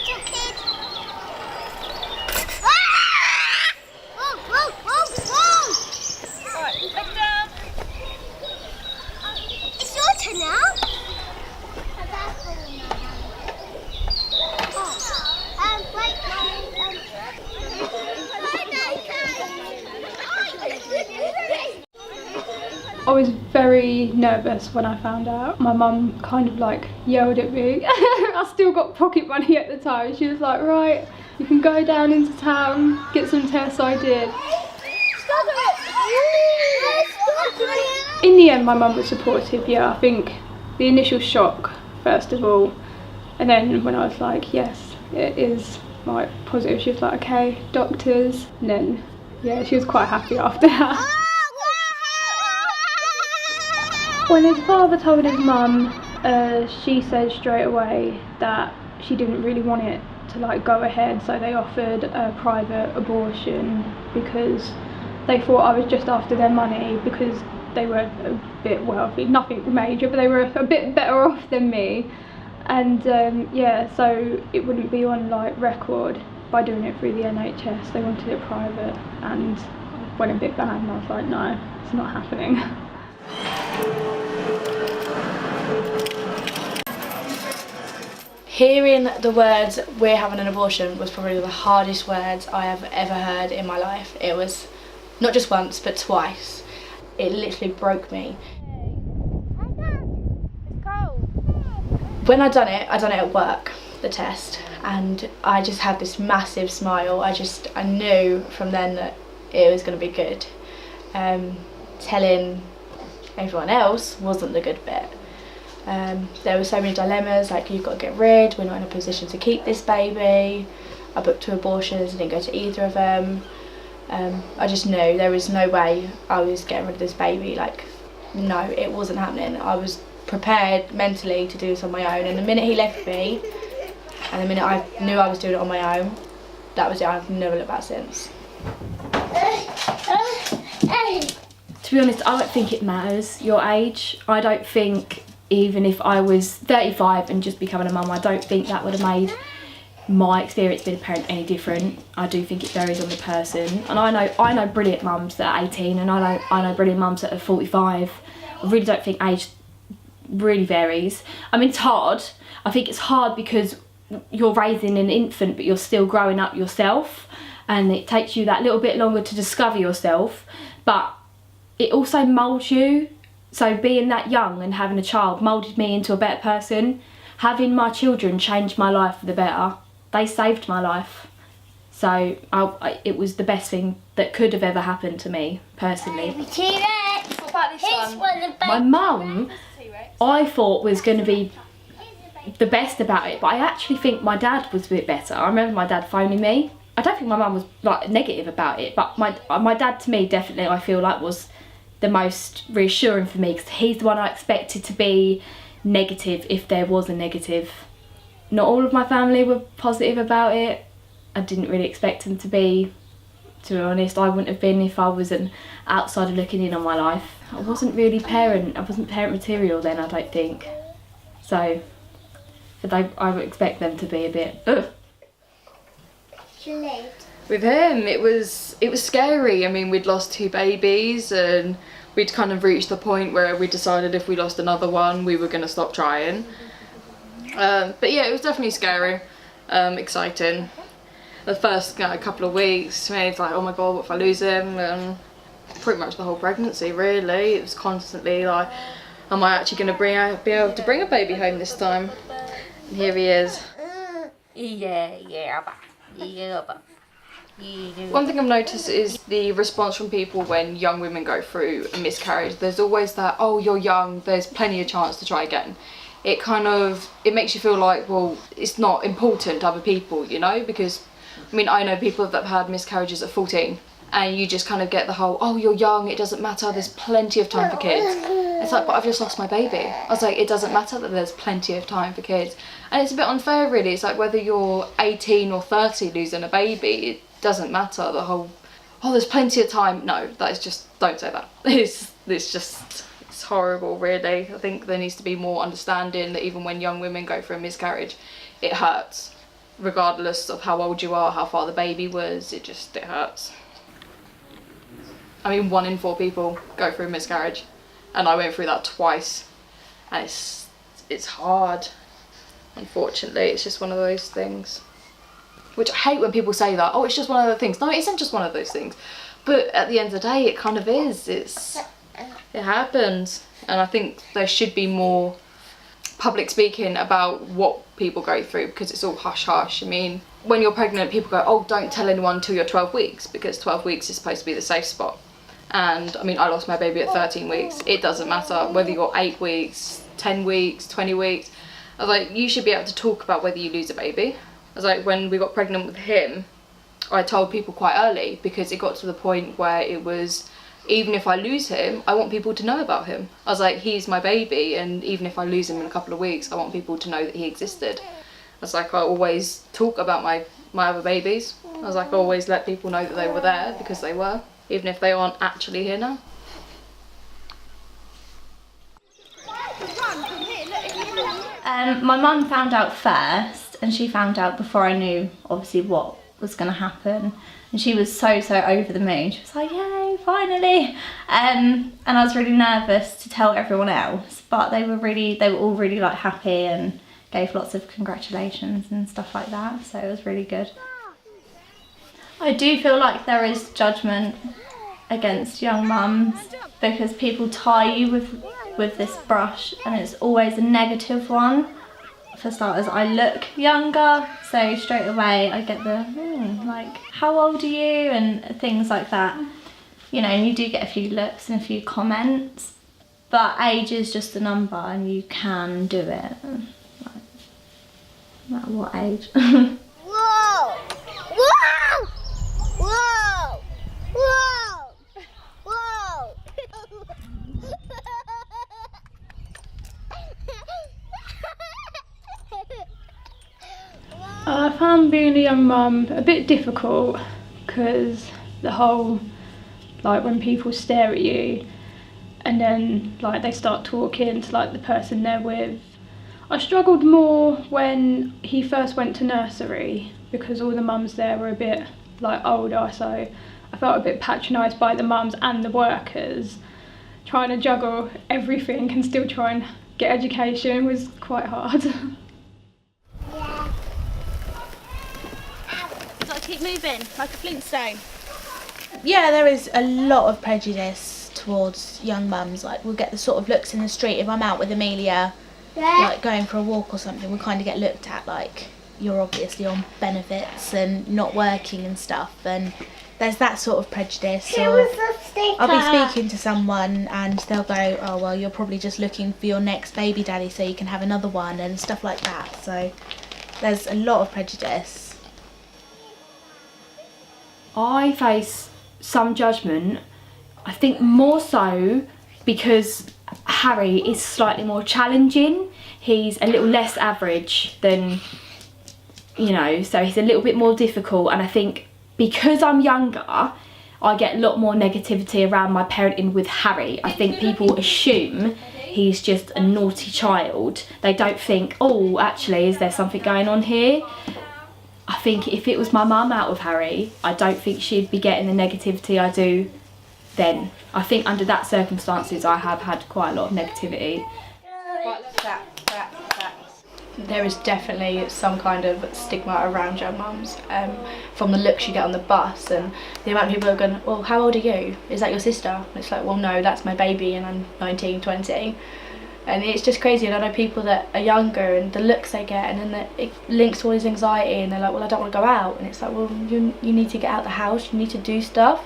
little kid. Ah! Whoa, whoa, whoa, whoa! Right, come down. It's your turn now. I was very nervous when I found out. My mum kind of like yelled at me. I still got pocket money at the time. She was like, right, you can go down into town, get some tests. I did. In the end, my mum was supportive, yeah. I think the initial shock, first of all, and then when I was like, yes, it is like positive, she was like, okay, doctors, and then, yeah, she was quite happy after that. When his father told his mum, she said straight away that she didn't really want it to like go ahead, so they offered a private abortion because they thought I was just after their money because they were a bit wealthy, nothing major, but they were a bit better off than me. And yeah, so it wouldn't be on like record by doing it through the NHS. They wanted it private, and I went a bit bad and I was like, no, it's not happening. Hearing the words "we're having an abortion" was probably the hardest words I have ever heard in my life. It was not just once but twice. It literally broke me. When I done it at work, the test, and I just had this massive smile. I knew from then that it was going to be good. Telling everyone else wasn't the good bit. There were so many dilemmas, like you've got to get rid, we're not in a position to keep this baby. I booked 2 abortions, I didn't go to either of them. I just knew there was no way I was getting rid of this baby. Like, no, it wasn't happening. I was prepared mentally to do this on my own, and the minute he left me, and the minute I knew I was doing it on my own, that was it. I've never looked back since. To be honest, I don't think it matters your age. I don't think, even if I was 35 and just becoming a mum, I don't think that would have made my experience being a parent any different. I do think it varies on the person, and I know brilliant mums that are 18, and I know brilliant mums that are 45. I really don't think age really varies. I mean, it's hard. I think it's hard because you're raising an infant, but you're still growing up yourself, and it takes you that little bit longer to discover yourself, but it also moulds you. So being that young and having a child moulded me into a better person. Having my children changed my life for the better. They saved my life. So it was the best thing that could have ever happened to me, personally. What about this one? My mum, I thought was going to be the best about it, but I actually think my dad was a bit better. I remember my dad phoning me. I don't think my mum was like negative about it, but my dad, to me, definitely, I feel like was the most reassuring for me, because he's the one I expected to be negative if there was a negative. Not all of my family were positive about it. I didn't really expect them to be honest. I wouldn't have been if I was an outsider looking in on my life. I wasn't parent material then, I don't think. So I would expect them to be a bit ugh. With him, it was scary. I mean, we'd lost 2 babies, and we'd kind of reached the point where we decided if we lost another one, we were going to stop trying. But yeah, it was definitely scary, exciting. The first couple of weeks, I mean, it's like, oh my god, what if I lose him? And pretty much the whole pregnancy, really. It was constantly like, am I actually going to be able to bring a baby home this time? And here he is. One thing I've noticed is the response from people when young women go through a miscarriage. There's always that, oh, you're young, there's plenty of chance to try again. It makes you feel like, well, it's not important to other people, you know, because I mean, I know people that have had miscarriages at 14, and you just kind of get the whole, oh, you're young, it doesn't matter, there's plenty of time for kids. It's like, but I've just lost my baby. I was like, it doesn't matter that there's plenty of time for kids. And it's a bit unfair, really. It's like whether you're 18 or 30 losing a baby, it doesn't matter. The whole, oh, there's plenty of time. No, that is just, don't say that. It's horrible, really. I think there needs to be more understanding that even when young women go through a miscarriage, it hurts. regardless of how old you are, how far the baby was, it hurts. I mean, 1 in 4 people go through miscarriage, and I went through that twice, and it's hard. Unfortunately, it's just one of those things. Which I hate when people say that, oh, it's just one of those things. No, it isn't just one of those things. But at the end of the day, it kind of is. It happens. And I think there should be more public speaking about what people go through, because it's all hush hush. I mean, when you're pregnant, people go, oh, don't tell anyone until you're 12 weeks, because 12 weeks is supposed to be the safe spot. And I mean, I lost my baby at 13 weeks. It doesn't matter whether you're 8 weeks, 10 weeks, 20 weeks. I was like, you should be able to talk about whether you lose a baby. I was like, when we got pregnant with him, I told people quite early, because it got to the point where it was, even if I lose him, I want people to know about him. I was like, he's my baby, and even if I lose him in a couple of weeks, I want people to know that he existed. I was like, I always talk about my other babies. I was like, I always let people know that they were there, because they were, even if they aren't actually here now. My mum found out first, and she found out before I knew obviously what was going to happen, and she was so over the moon. She was like, yay, finally. And I was really nervous to tell everyone else, but they were all really like happy and gave lots of congratulations and stuff like that, so it was really good. I do feel like there is judgment against young mums, because people tie you with this brush, and it's always a negative one. For starters, I look younger, so straight away I get the like, how old are you, and things like that. You know, and you do get a few looks and a few comments, but age is just a number, and you can do it, like, no matter what age. Whoa! Whoa! Whoa! Whoa! Whoa! I found being a young mum a bit difficult, because the whole, like, when people stare at you and then like they start talking to like the person they're with. I struggled more when he first went to nursery, because all the mums there were a bit like older, so I felt a bit patronised by the mums and the workers. Trying to juggle everything and still try and get education was quite hard. Keep moving like a Flintstone. Yeah, there is a lot of prejudice towards young mums. Like, we'll get the sort of looks in the street if I'm out with Amelia, like going for a walk or something. We kind of get looked at like, you're obviously on benefits and not working and stuff. And there's that sort of prejudice. Or I'll be speaking to someone and they'll go, oh well, you're probably just looking for your next baby daddy so you can have another one, and stuff like that. So there's a lot of prejudice. I face some judgment, I think more so because Harry is slightly more challenging. He's a little less average than, you know, so he's a little bit more difficult, and I think because I'm younger, I get a lot more negativity around my parenting with Harry. I think people assume he's just a naughty child. They don't think, oh, actually, is there something going on here? I think if it was my mum out with Harry, I don't think she'd be getting the negativity I do then. I think under that circumstances, I have had quite a lot of negativity. There is definitely some kind of stigma around young mums, from the looks you get on the bus and the amount of people are going, well, how old are you? Is that your sister? And it's like, well, no, that's my baby and I'm 19, 20. And it's just crazy, and I know people that are younger and the looks they get, and then it links to all this anxiety, and they're like, well, I don't want to go out. And it's like, well, you need to get out the house, you need to do stuff,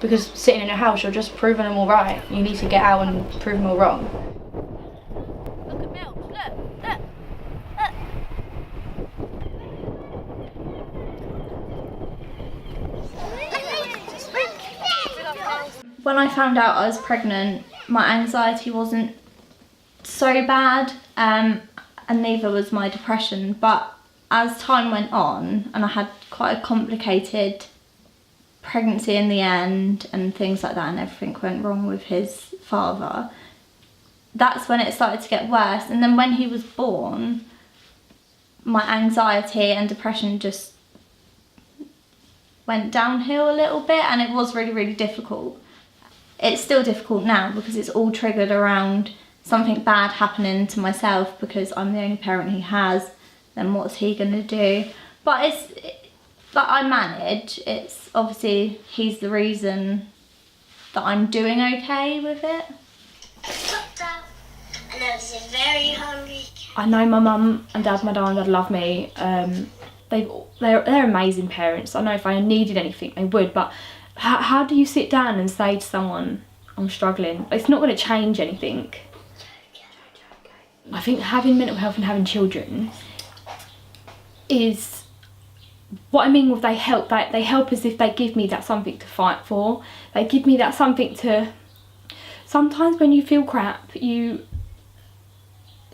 because sitting in your house, you're just proving them all right. You need to get out and prove them all wrong. Look at Milk, look. When I found out I was pregnant, my anxiety wasn't so bad, and neither was my depression, but as time went on and I had quite a complicated pregnancy in the end and things like that, and everything went wrong with his father, that's when it started to get worse. And then when he was born, my anxiety and depression just went downhill a little bit, and it was really, really difficult. It's still difficult now because it's all triggered around something bad happening to myself because I'm the only parent he has. Then what's he gonna do? But I manage. It's obviously he's the reason that I'm doing okay with it. And I was a very hungry cat. I know my mum and dad, my dad and dad love me. They're amazing parents. I know if I needed anything they would, but how do you sit down and say to someone, I'm struggling? It's not going to change anything. I think having mental health and having children is what I mean with they help. They help as if they give me that something to fight for. They give me that something to... Sometimes when you feel crap,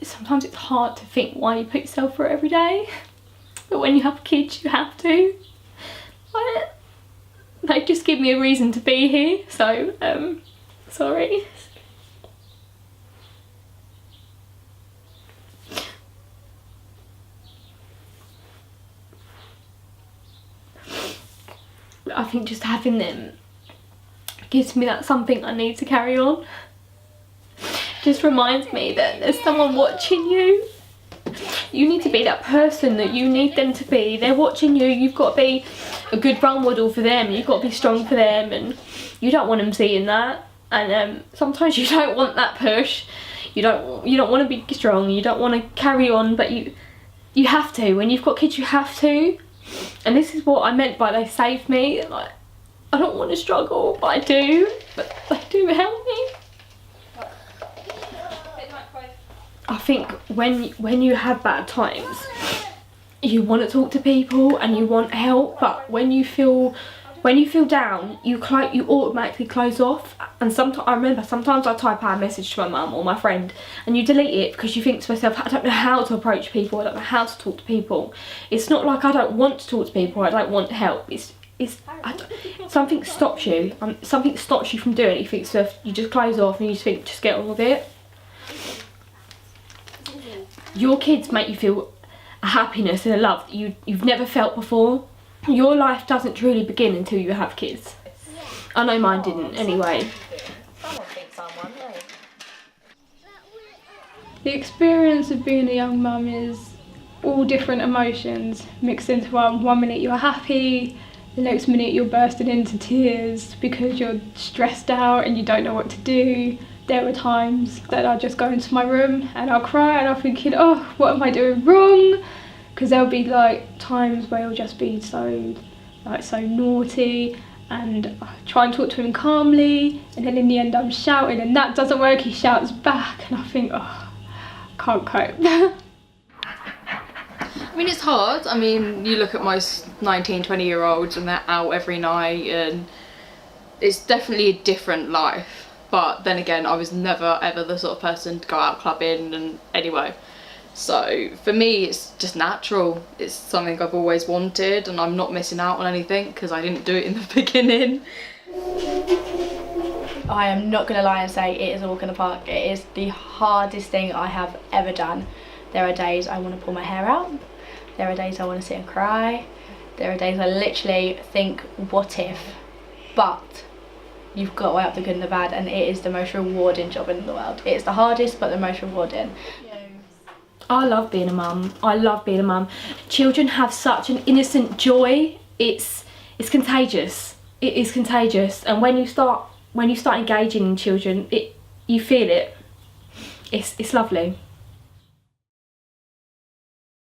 sometimes it's hard to think why you put yourself through it every day. But when you have kids, you have to. They just give me a reason to be here, so, sorry. I think just having them gives me that something I need to carry on. Just reminds me that there's someone watching you. You need to be that person that you need them to be. They're watching you. You've got to be a good role model for them. You've got to be strong for them, and you don't want them seeing that. And sometimes you don't want that push. You don't want to be strong. You don't want to carry on, but you have to. When you've got kids, you have to. And this is what I meant by they saved me. Like, I don't want to struggle, but I do. But they do help me. I think when you have bad times, you want to talk to people and you want help, but when you feel down, you automatically close off. And I remember sometimes I type out a message to my mum or my friend, and you delete it because you think to yourself, I don't know how to approach people, I don't know how to talk to people. It's not like I don't want to talk to people, I don't want help. Something stops you. Something stops you from doing it. You think so, you just close off and you just think, just get on with it. Your kids make you feel a happiness and a love that you've never felt before. Your life doesn't truly begin until you have kids. I know mine didn't anyway. The experience of being a young mum is all different emotions mixed into one. One minute you're happy, the next minute you're bursting into tears because you're stressed out and you don't know what to do. There were times that I'll just go into my room and I'll cry and I'm thinking, oh, what am I doing wrong? Because there'll be like times where he'll just be so naughty, and I try and talk to him calmly, and then in the end I'm shouting and that doesn't work, he shouts back and I think, oh, I can't cope. I mean, it's hard. I mean, you look at most 19, 20-year-olds and they're out every night, and it's definitely a different life. But then again, I was never ever the sort of person to go out clubbing and anyway. So for me, it's just natural. It's something I've always wanted, and I'm not missing out on anything because I didn't do it in the beginning. I am not going to lie and say it is a walk in the park. It is the hardest thing I have ever done. There are days I want to pull my hair out. There are days I want to sit and cry. There are days I literally think, what if? But you've got to weigh up the good and the bad, and it is the most rewarding job in the world. It's the hardest, but the most rewarding. I love being a mum. I love being a mum. Children have such an innocent joy. It's contagious. It is contagious. And when you start engaging in children, you feel it. It's lovely.